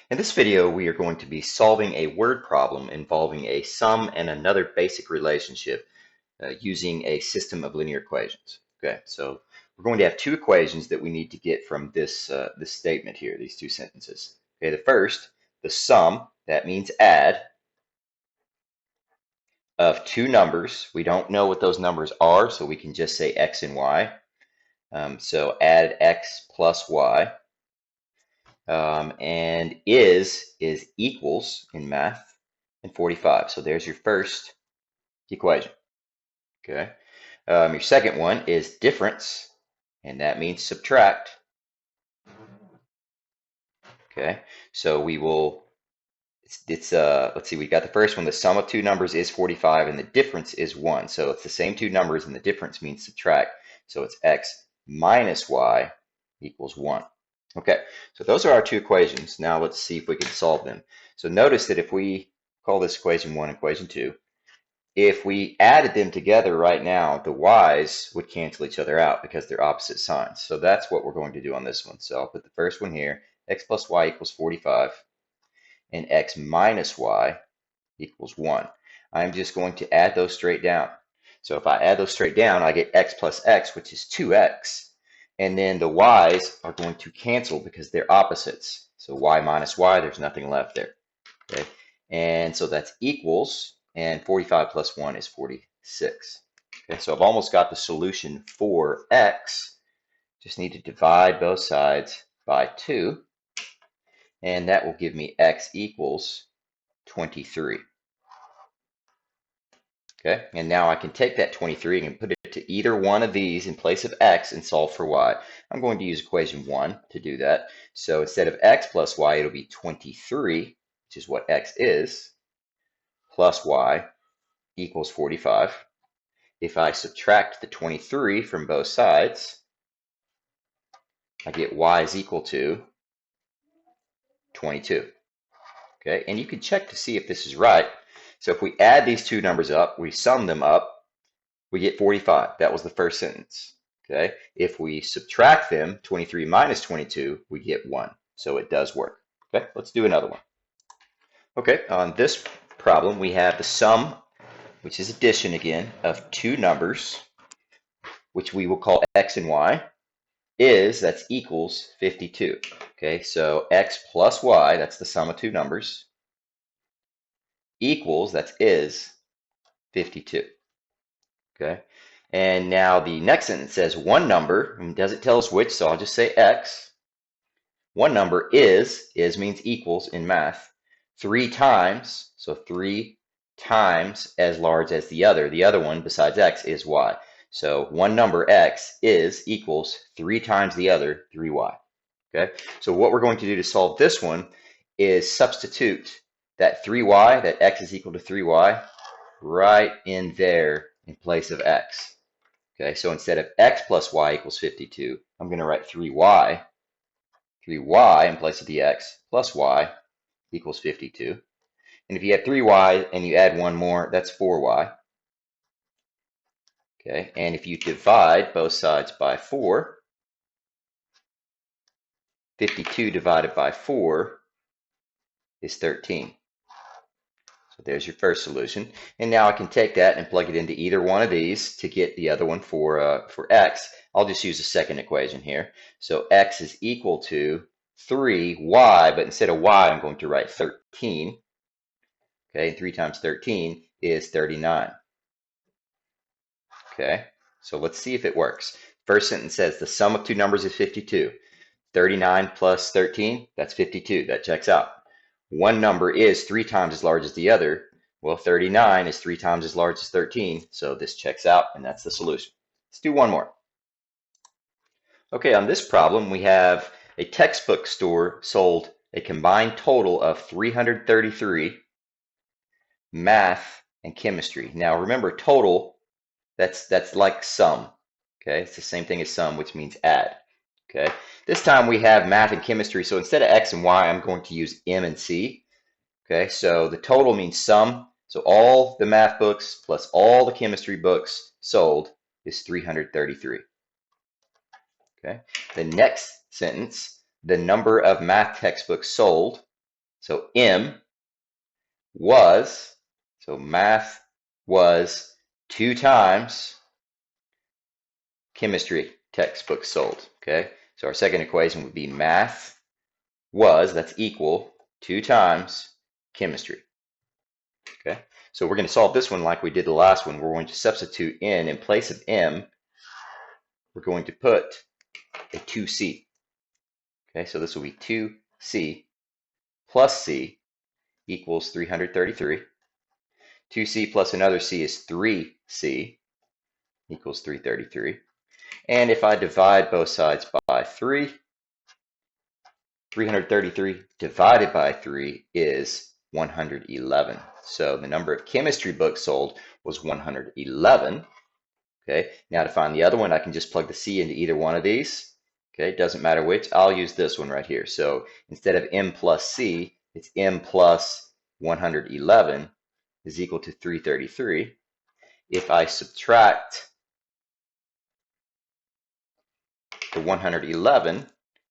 In this video, we are going to be solving a word problem involving a sum and another basic relationship using a system of linear equations. Okay, so we're going to have two equations that we need to get from this statement here, these two sentences. Okay, the first, the sum, that means add, of two numbers. We don't know what those numbers are, so we can just say x and y. So add x plus y. And is equals in math and 45. So there's your first equation. Okay. Your second one is difference, and that means subtract. Okay. So we will. Let's see. We got the first one. The sum of two numbers is 45, and the difference is 1. So it's the same two numbers, and the difference means subtract. So it's x minus y equals 1. Okay, so those are our two equations. Now let's see if we can solve them. So notice that if we call this equation 1, equation 2, if we added them together right now, the y's would cancel each other out because they're opposite signs. So that's what we're going to do on this one. So I'll put the first one here, x plus y equals 45, and x minus y equals 1. I'm just going to add those straight down. So if I add those straight down, I get x plus x, which is 2x. And then the y's are going to cancel because they're opposites. So y minus y, there's nothing left there. Okay, and so that's equals, and 45 plus 1 is 46. Okay, so I've almost got the solution for x. Just need to divide both sides by 2, and that will give me x equals 23. Okay, and now I can take that 23 and put it to either one of these in place of x and solve for y. I'm going to use equation 1 to do that. So instead of x plus y, it'll be 23, which is what x is, plus y equals 45. If I subtract the 23 from both sides, I get y is equal to 22. Okay, and you can check to see if this is right. So if we add these two numbers up, we sum them up, we get 45. That was the first sentence. Okay. If we subtract them, 23 minus 22, we get 1. So it does work. Okay. Let's do another one. Okay. On this problem, we have the sum, which is addition again, of two numbers, which we will call x and y, that's equals 52. Okay. So x plus y, that's the sum of two numbers, equals, is 52. Okay. And now the next sentence says one number, and doesn't tell us which, so I'll just say x. One number is means equals in math, 3 times, so 3 times as large as the other. The other one besides x is y. So one number x equals 3 times the other, 3y. Okay, so what we're going to do to solve this one is substitute that 3y, that x is equal to 3y, right in there in place of x. Okay, so instead of x plus y equals 52, I'm going to write 3y in place of the x plus y equals 52. And if you have 3y and you add one more, that's 4y. Okay, and if you divide both sides by 4, 52 divided by 4 is 13. So there's your first solution. And now I can take that and plug it into either one of these to get the other one for x. I'll just use the second equation here. So x is equal to 3y, but instead of y, I'm going to write 13. Okay, 3 times 13 is 39. Okay, so let's see if it works. First sentence says the sum of two numbers is 52. 39 plus 13, that's 52. That checks out. One number is 3 times as large as the other. Well, 39 is 3 times as large as 13, so this checks out, and that's the solution. Let's do one more. Okay, on this problem, we have a textbook store sold a combined total of 333, math and chemistry. Now, remember, total, that's like sum. Okay, it's the same thing as sum, which means add. Okay, this time we have math and chemistry, so instead of x and y, I'm going to use m and c. Okay, so the total means sum, so all the math books plus all the chemistry books sold is 333. Okay, the next sentence, the number of math textbooks sold So M was, so math was 2 times chemistry textbook sold. Okay, so our second equation would be math was, that's equal, 2 times chemistry. Okay, so we're going to solve this one like we did the last one. We're going to substitute in place of M, we're going to put a 2C. Okay, so this will be 2C plus C equals 333. 2C plus another C is 3C equals 333. And if I divide both sides by 3, 333 divided by 3 is 111. So the number of chemistry books sold was 111. Okay, now to find the other one, I can just plug the C into either one of these. Okay, it doesn't matter which. I'll use this one right here. So instead of M plus C, it's M plus 111 is equal to 333. If I subtract the 111,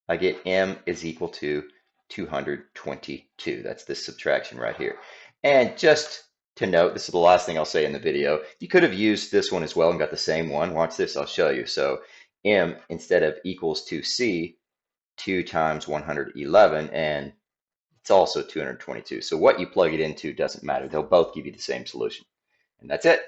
I get M is equal to 222. That's this subtraction right here. And just to note, this is the last thing I'll say in the video. You could have used this one as well and got the same one. Watch this, I'll show you. So M, instead of equals to C, 2 times 111, and it's also 222. So what you plug it into doesn't matter. They'll both give you the same solution. And that's it.